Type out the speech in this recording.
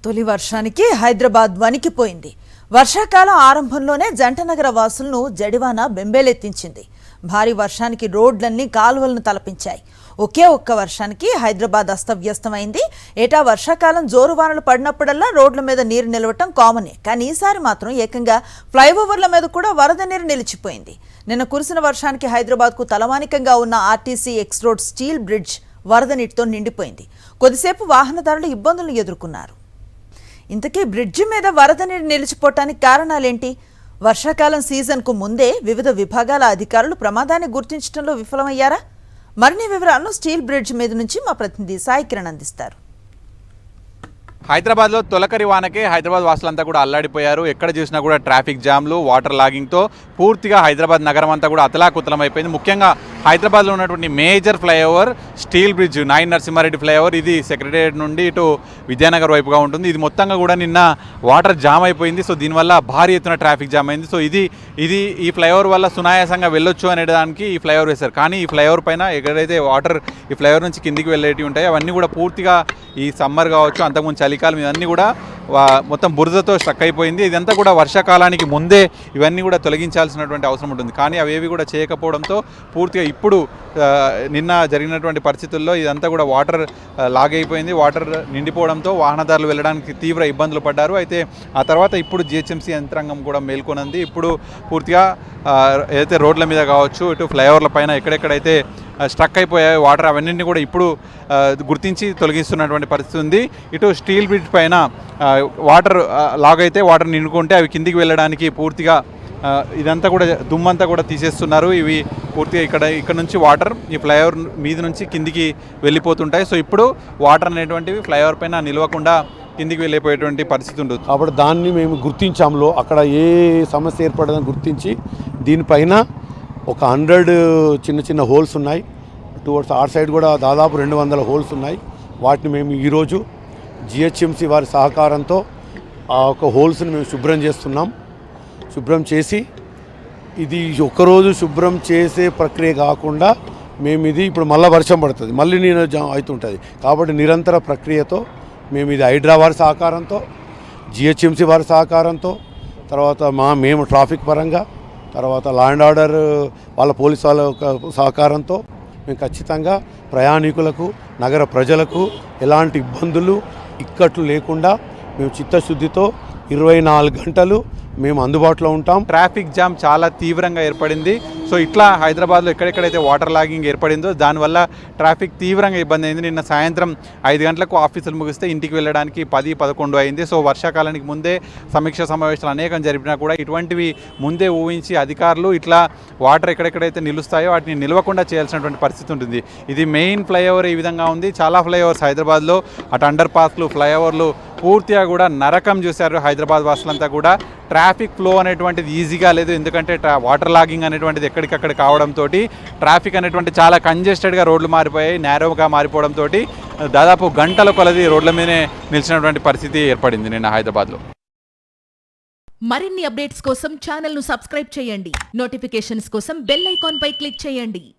తొలి వర్షానికి హైదరాబాద్ వణికిపోయింది. వర్షాకాలం ఆరంభంలోనే జంటనగర వాసులను జడివాన బెంబేలెత్తించింది. భారీ వర్షానికి రోడ్లన్నీ కాలువలను తలపించాయి. ఒకే ఒక్క వర్షానికి హైదరాబాద్ అస్తవ్యస్తమైంది. ఏటా వర్షాకాలం జోరువానలు పడినప్పుడల్లా రోడ్ల మీద నీరు నిలవటం కామనే. కానీ ఈసారి మాత్రం ఏకంగా ఫ్లైఓవర్ల మీద కూడా వరద నీరు నిలిచిపోయింది. నిన్న కురిసిన వర్షానికి హైదరాబాద్కు తలమానికంగా ఉన్న RTC X road steel bridge వరద నీటితో నిండిపోయింది. కొద్దిసేపు వాహనదారులు ఇబ్బందులను ఎదుర్కొన్నారు. ఇంతకీ బ్రిడ్జి మీద వరద నీరు నిలిచిపోవటానికి కారణాలేంటి? వర్షాకాలం సీజన్కు ముందే వివిధ విభాగాల అధికారులు ప్రమాదాన్ని గుర్తించడంలో విఫలమయ్యారా? మరిన్ని వివరాలను స్టీల్ బ్రిడ్జ్ మీద నుంచి మా ప్రతినిధి సాయి కిరణ్ అందిస్తారు. హైదరాబాద్లో తొలకరి వానకే హైదరాబాద్ వాసులంతా కూడా అల్లాడిపోయారు. ఎక్కడ చూసినా కూడా ట్రాఫిక్ జామ్లు, వాటర్ లాగింగ్తో పూర్తిగా హైదరాబాద్ నగరం అంతా కూడా అతలాకుతలం అయిపోయింది. ముఖ్యంగా హైదరాబాద్లో ఉన్నటువంటి major flyover steel bridge, Nayani Narasimha Reddy flyover, ఇది సెక్రటేరియట్ నుండి ఇటు విద్యానగర్ వైపుగా ఉంటుంది. ఇది మొత్తంగా కూడా నిన్న వాటర్ జామ్ అయిపోయింది. సో దీనివల్ల భారీ ఎత్తున ట్రాఫిక్ జామ్ అయింది. సో ఇది ఈ ఫ్లైఓవర్ వల్ల సునాయాసంగా వెళ్ళొచ్చు అనేదానికి ఈ ఫ్లైఓవర్ వేశారు. కానీ ఈ ఫ్లైఓవర్ పైన ఎక్కడైతే వాటర్ ఈ ఫ్లైఓవర్ నుంచి కిందికి వెళ్ళేటివి ఉంటాయి అవన్నీ కూడా పూర్తిగా ఈ సమ్మర్ కావచ్చు, అంతకుముందు చలికాలం ఇవన్నీ కూడా మొత్తం బురదతో స్ట్రక్ అయిపోయింది. ఇదంతా కూడా వర్షాకాలానికి ముందే ఇవన్నీ కూడా తొలగించాల్సినటువంటి అవసరం ఉంటుంది. కానీ అవేవి కూడా చేయకపోవడంతో పూర్తిగా ఇప్పుడు నిన్న జరిగినటువంటి పరిస్థితుల్లో ఇదంతా కూడా వాటర్ లాగైపోయింది. వాటర్ నిండిపోవడంతో వాహనదారులు వెళ్ళడానికి తీవ్ర ఇబ్బందులు పడ్డారు. అయితే ఆ తర్వాత ఇప్పుడు జిహెచ్ఎంసీ యంత్రాంగం కూడా మేల్కొనంది. ఇప్పుడు పూర్తిగా ఏదైతే రోడ్ల మీద కావచ్చు, ఇటు ఫ్లైఓవర్ల పైన ఎక్కడెక్కడైతే స్ట్రక్ అయిపోయాయి వాటర్ అవన్నింటినీ కూడా ఇప్పుడు గుర్తించి తొలగిస్తున్నటువంటి పరిస్థితి ఉంది. ఇటు స్టీల్ బ్రిడ్జ్ పైన వాటర్ లాగైతే వాటర్ నిండుకుంటే అవి కిందికి వెళ్ళడానికి పూర్తిగా ఇదంతా కూడా దుమ్మంతా కూడా తీసేస్తున్నారు. ఇవి పూర్తిగా ఇక్కడ నుంచి వాటర్ ఈ ఫ్లైఓవర్ మీద నుంచి కిందికి వెళ్ళిపోతుంటాయి. సో ఇప్పుడు వాటర్ అనేటువంటివి ఫ్లైఓవర్ పైన నిలవకుండా కిందికి వెళ్ళిపోయేటువంటి పరిస్థితి ఉంటుంది. కాబట్టి దాన్ని మేము గుర్తించాంలో అక్కడ ఏ సమస్య ఏర్పడదని గుర్తించి దీనిపైన ఒక 100 చిన్న చిన్న హోల్స్ ఉన్నాయి. టువర్డ్స్ ఆర్ సైడ్ కూడా దాదాపు 200 హోల్స్ ఉన్నాయి. వాటిని మేము ఈరోజు జిహెచ్ఎంసీ వారి సహకారంతో ఆ ఒక హోల్స్ని మేము శుభ్రం చేస్తున్నాం. శుభ్రం చేసి ఇది ఒక్కరోజు శుభ్రం చేసే ప్రక్రియ కాకుండా మేము ఇది ఇప్పుడు మళ్ళీ వర్షం పడుతుంది, మళ్ళీ నీరు అవుతుంటుంది. కాబట్టి నిరంతర ప్రక్రియతో మేము ఇది హైడ్రా వారి సహకారంతో, జిహెచ్ఎంసీ వారి సహకారంతో, తర్వాత మేము ట్రాఫిక్ పరంగా, తర్వాత లా అండ్ ఆర్డర్ వాళ్ళ పోలీసు వాళ్ళ సహకారంతో మేము ఖచ్చితంగా ప్రయాణికులకు, నగర ప్రజలకు ఎలాంటి ఇబ్బందులు ఇక్కట్లు లేకుండా మేము చిత్తశుద్ధితో 24 గంటలు మేము అందుబాటులో ఉంటాం. ట్రాఫిక్ జామ్ చాలా తీవ్రంగా ఏర్పడింది. సో ఇట్లా హైదరాబాద్లో ఎక్కడెక్కడైతే వాటర్ లాగింగ్ ఏర్పడిందో దానివల్ల ట్రాఫిక్ తీవ్రంగా ఇబ్బంది అయింది. నిన్న సాయంత్రం 5 గంటలకు ఆఫీసులు ముగిస్తే ఇంటికి వెళ్ళడానికి 10-11 అయింది. సో వర్షాకాలానికి ముందే సమీక్ష సమావేశాలు అనేకం జరిపినా కూడా ఇటువంటివి ముందే ఊహించి అధికారులు ఇట్లా వాటర్ ఎక్కడెక్కడైతే నిలుస్తాయో వాటిని నిలవకుండా చేయాల్సినటువంటి పరిస్థితి ఉంటుంది. ఇది మెయిన్ ఫ్లైఓవర్ ఈ విధంగా ఉంది. చాలా ఫ్లైఓవర్స్ హైదరాబాద్లో అటు అండర్ పాస్లు, ఫ్లైఓవర్లు పూర్తిగా కూడా నరకం చూశారు హైదరాబాద్ వాసులంతా కూడా. ట్రాఫిక్ ఫ్లో అనేటువంటిది ఈజీగా లేదు. ఎందుకంటే వాటర్ లాగింగ్ అనేటువంటిది ఎక్కడికక్కడ కావడంతో ట్రాఫిక్ అనేటువంటి చాలా కంజెస్టెడ్గా రోడ్లు మారిపోయాయి, నేరోగా మారిపోవడంతో దాదాపు గంటల కొలది రోడ్ల మీదనే నిలిచినటువంటి పరిస్థితి ఏర్పడింది నిన్న హైదరాబాద్లో. మరిన్ని అప్డేట్స్ కోసం ఛానల్ను సబ్స్క్రైబ్ చేయండి. నోటిఫికేషన్స్ కోసం బెల్ ఐకాన్ పై క్లిక్ చేయండి.